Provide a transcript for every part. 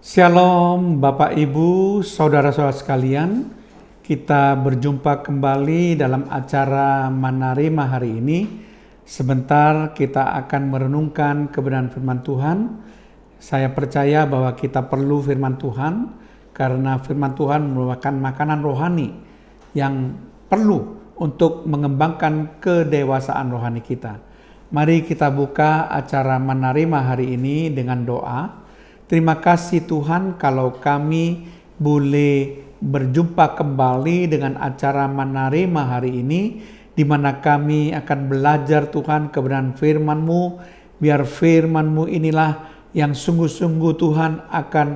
Shalom Bapak Ibu, Saudara-saudara sekalian. Kita berjumpa kembali dalam acara Manarima hari ini. Sebentar kita akan merenungkan kebenaran firman Tuhan. Saya percaya bahwa kita perlu firman Tuhan karena firman Tuhan merupakan makanan rohani yang perlu untuk mengembangkan kedewasaan rohani kita. Mari kita buka acara Manarima hari ini dengan doa. Terima kasih Tuhan kalau kami boleh berjumpa kembali dengan acara Manarima hari ini, di mana kami akan belajar Tuhan kebenaran firman-Mu. Biar firman-Mu inilah yang sungguh-sungguh Tuhan akan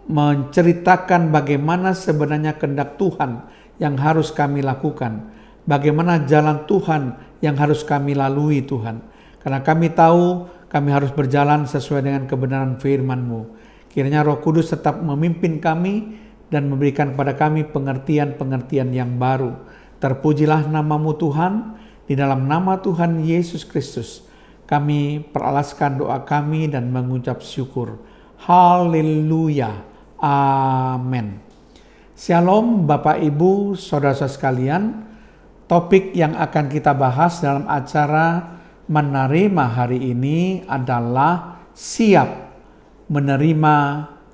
menceritakan bagaimana sebenarnya kehendak Tuhan yang harus kami lakukan. Bagaimana jalan Tuhan yang harus kami lalui Tuhan. Karena kami tahu kami harus berjalan sesuai dengan kebenaran firman-Mu. Kiranya Roh Kudus tetap memimpin kami dan memberikan kepada kami pengertian-pengertian yang baru. Terpujilah nama-Mu Tuhan, di dalam nama Tuhan Yesus Kristus. Kami peralaskan doa kami dan mengucap syukur. Haleluya. Amin. Shalom Bapak Ibu, Saudara-saudara sekalian. Topik yang akan kita bahas dalam acara Manarima hari ini adalah siap menerima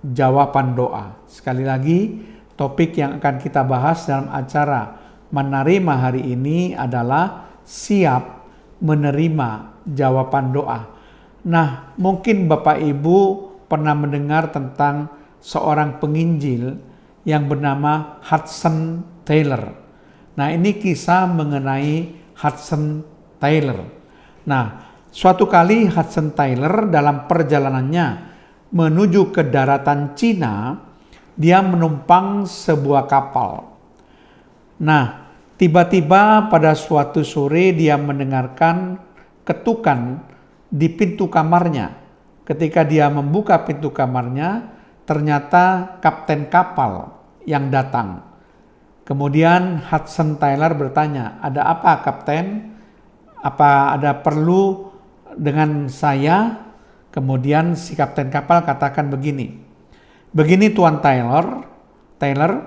jawaban doa. Sekali lagi, topik yang akan kita bahas dalam acara Manarima hari ini adalah siap menerima jawaban doa. Nah, mungkin Bapak Ibu pernah mendengar tentang seorang penginjil yang bernama Hudson Taylor. Nah, ini kisah mengenai Hudson Taylor. Nah, suatu kali Hudson Taylor dalam perjalanannya menuju ke daratan Cina, dia menumpang sebuah kapal. Nah, tiba-tiba pada suatu sore dia mendengarkan ketukan di pintu kamarnya. Ketika dia membuka pintu kamarnya, ternyata kapten kapal yang datang. Kemudian Hudson Taylor bertanya, "Ada apa, kapten? Apa ada perlu dengan saya?" Kemudian si kapten kapal katakan begini Tuan Taylor,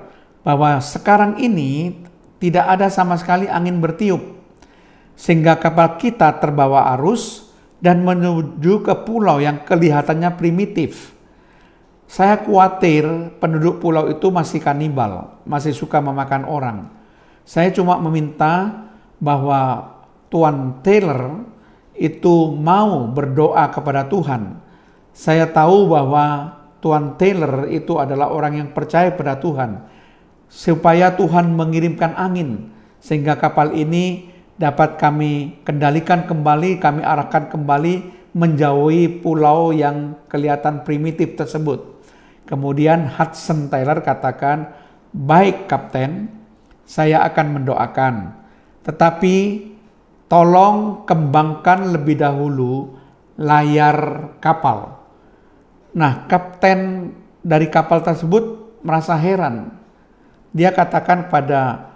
bahwa sekarang ini tidak ada sama sekali angin bertiup, sehingga kapal kita terbawa arus dan menuju ke pulau yang kelihatannya primitif. Saya khawatir penduduk pulau itu masih kanibal, masih suka memakan orang. Saya cuma meminta bahwa Tuan Taylor itu mau berdoa kepada Tuhan. Saya tahu bahwa Tuan Taylor itu adalah orang yang percaya pada Tuhan, supaya Tuhan mengirimkan angin sehingga kapal ini dapat kami kendalikan kembali, kami arahkan kembali menjauhi pulau yang kelihatan primitif tersebut. Kemudian Hudson Taylor katakan, "Baik kapten, saya akan mendoakan. Tetapi tolong kembangkan lebih dahulu layar kapal." Nah, kapten dari kapal tersebut merasa heran. Dia katakan pada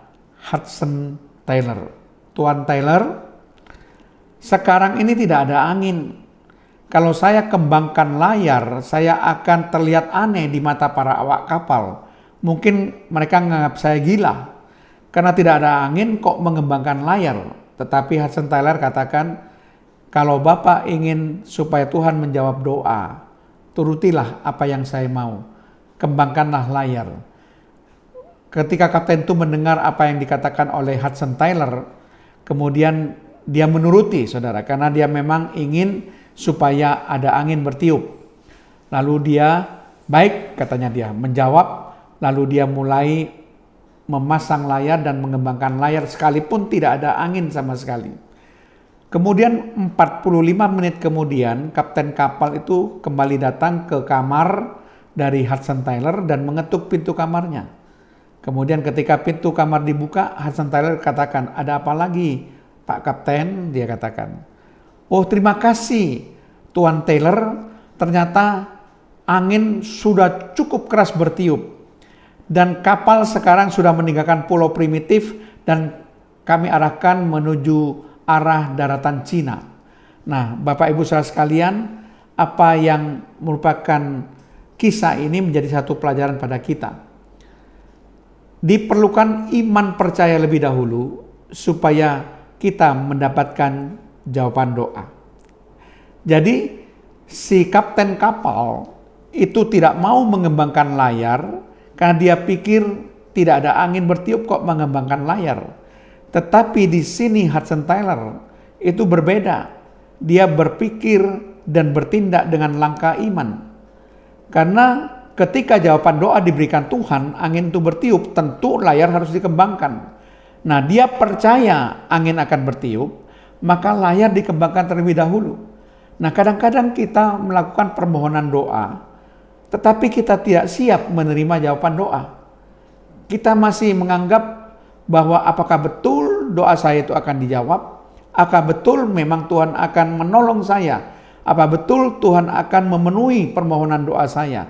Hudson Taylor, "Tuan Taylor, sekarang ini tidak ada angin. Kalau saya kembangkan layar, saya akan terlihat aneh di mata para awak kapal. Mungkin mereka menganggap saya gila. Karena tidak ada angin kok mengembangkan layar." Tetapi Hudson Taylor katakan, "Kalau Bapak ingin supaya Tuhan menjawab doa, turutilah apa yang saya mau. Kembangkanlah layar." Ketika kapten itu mendengar apa yang dikatakan oleh Hudson Taylor, kemudian dia menuruti, saudara, karena dia memang ingin supaya ada angin bertiup. Lalu dia, "Baik," katanya dia, menjawab. Lalu dia mulai memasang layar dan mengembangkan layar sekalipun tidak ada angin sama sekali. Kemudian 45 menit kemudian kapten kapal itu kembali datang ke kamar dari Hudson Taylor dan mengetuk pintu kamarnya. Kemudian ketika pintu kamar dibuka, Hudson Taylor katakan, "Ada apa lagi, Pak Kapten?" Dia katakan, "Oh, terima kasih Tuan Taylor, ternyata angin sudah cukup keras bertiup. Dan kapal sekarang sudah meninggalkan pulau primitif dan kami arahkan menuju arah daratan Cina." Nah, Bapak Ibu saudara sekalian, apa yang merupakan kisah ini menjadi satu pelajaran pada kita. Diperlukan iman percaya lebih dahulu supaya kita mendapatkan jawaban doa. Jadi si kapten kapal itu tidak mau mengembangkan layar karena dia pikir tidak ada angin bertiup kok mengembangkan layar. Tetapi di sini Hudson Taylor itu berbeda. Dia berpikir dan bertindak dengan langkah iman. Karena ketika jawaban doa diberikan Tuhan, angin itu bertiup, tentu layar harus dikembangkan. Nah, dia percaya angin akan bertiup, maka layar dikembangkan terlebih dahulu. Nah, kadang-kadang kita melakukan permohonan doa, tetapi kita tidak siap menerima jawaban doa. Kita masih menganggap bahwa apakah betul doa saya itu akan dijawab? Apakah betul memang Tuhan akan menolong saya? Apa betul Tuhan akan memenuhi permohonan doa saya?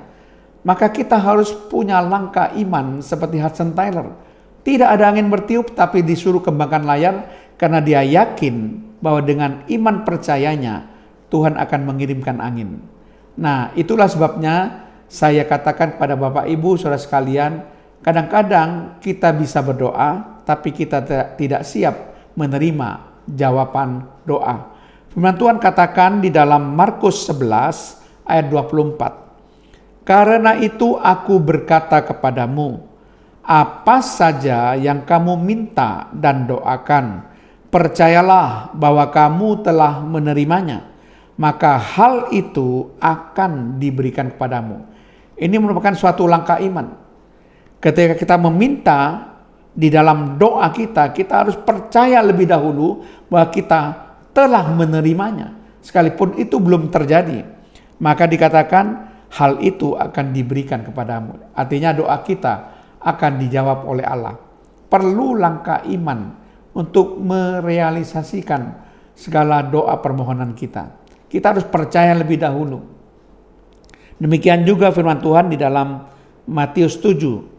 Maka kita harus punya langkah iman seperti Hudson Taylor. Tidak ada angin bertiup tapi disuruh kembangkan layar karena dia yakin bahwa dengan iman percayanya Tuhan akan mengirimkan angin. Nah, itulah sebabnya saya katakan kepada Bapak Ibu Saudara sekalian, kadang-kadang kita bisa berdoa tapi kita tidak siap menerima jawaban doa. Firman Tuhan katakan di dalam Markus 11 ayat 24. Karena itu aku berkata kepadamu, apa saja yang kamu minta dan doakan, percayalah bahwa kamu telah menerimanya, maka hal itu akan diberikan kepadamu. Ini merupakan suatu langkah iman. Ketika kita meminta di dalam doa kita, kita harus percaya lebih dahulu bahwa kita telah menerimanya. Sekalipun itu belum terjadi, maka dikatakan hal itu akan diberikan kepadamu. Artinya doa kita akan dijawab oleh Allah. Perlu langkah iman untuk merealisasikan segala doa permohonan kita. Kita harus percaya lebih dahulu. Demikian juga firman Tuhan di dalam Matius 7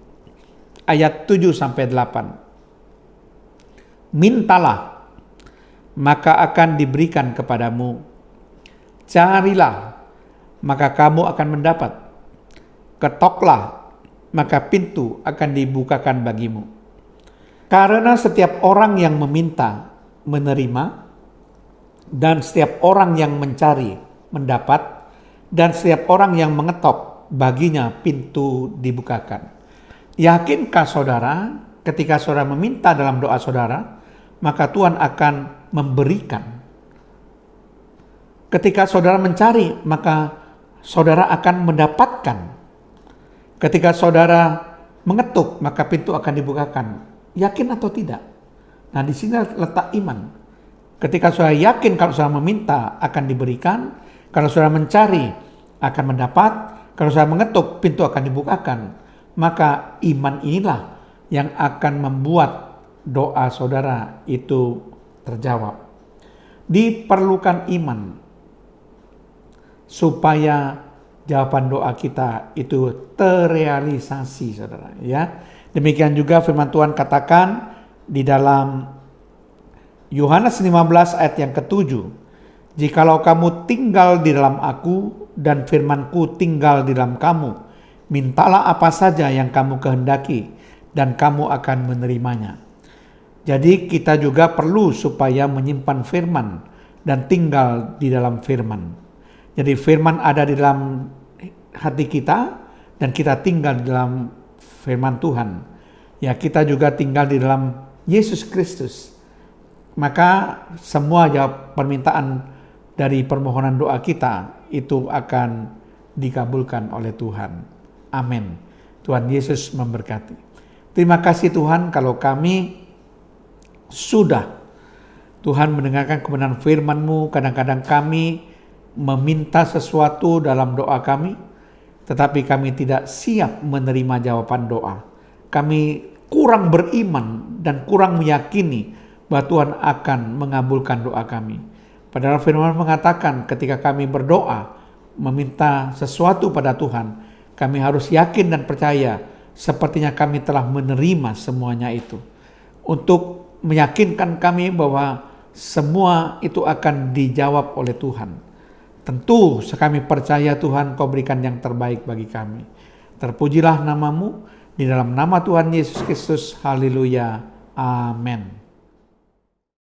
ayat 7 sampai 8. Mintalah, maka akan diberikan kepadamu. Carilah, maka kamu akan mendapat. Ketoklah, maka pintu akan dibukakan bagimu. Karena setiap orang yang meminta, menerima, dan setiap orang yang mencari, mendapat, dan setiap orang yang mengetok, baginya pintu dibukakan. Yakinkah saudara, ketika saudara meminta dalam doa saudara, maka Tuhan akan memberikan. Ketika saudara mencari, maka saudara akan mendapatkan. Ketika saudara mengetuk, maka pintu akan dibukakan. Yakin atau tidak? Nah, di sini letak iman. Ketika saudara yakin kalau saudara meminta akan diberikan, kalau saudara mencari akan mendapat, kalau saudara mengetuk pintu akan dibukakan, maka iman inilah yang akan membuat doa saudara itu terjawab. Diperlukan iman supaya jawaban doa kita itu terrealisasi, saudara. Ya, demikian juga firman Tuhan katakan di dalam Yohanes 15 ayat yang ke-7. Jikalau kamu tinggal di dalam aku dan firmanku tinggal di dalam kamu, mintalah apa saja yang kamu kehendaki dan kamu akan menerimanya. Jadi kita juga perlu supaya menyimpan firman dan tinggal di dalam firman. Jadi firman ada di dalam hati kita dan kita tinggal di dalam firman Tuhan. Ya, kita juga tinggal di dalam Yesus Kristus. Maka semua jawab permintaan dari permohonan doa kita itu akan dikabulkan oleh Tuhan. Amin. Tuhan Yesus memberkati. Terima kasih Tuhan kalau kami sudah Tuhan mendengarkan kebenaran firman-Mu. Kadang-kadang kami meminta sesuatu dalam doa kami, tetapi kami tidak siap menerima jawaban doa. Kami kurang beriman dan kurang meyakini bahwa Tuhan akan mengabulkan doa kami. Padahal firman mengatakan ketika kami berdoa, meminta sesuatu pada Tuhan, kami harus yakin dan percaya sepertinya kami telah menerima semuanya itu. Untuk meyakinkan kami bahwa semua itu akan dijawab oleh Tuhan. Tentu kami percaya Tuhan Kau berikan yang terbaik bagi kami. Terpujilah namamu, di dalam nama Tuhan Yesus Kristus. Haleluya. Amin.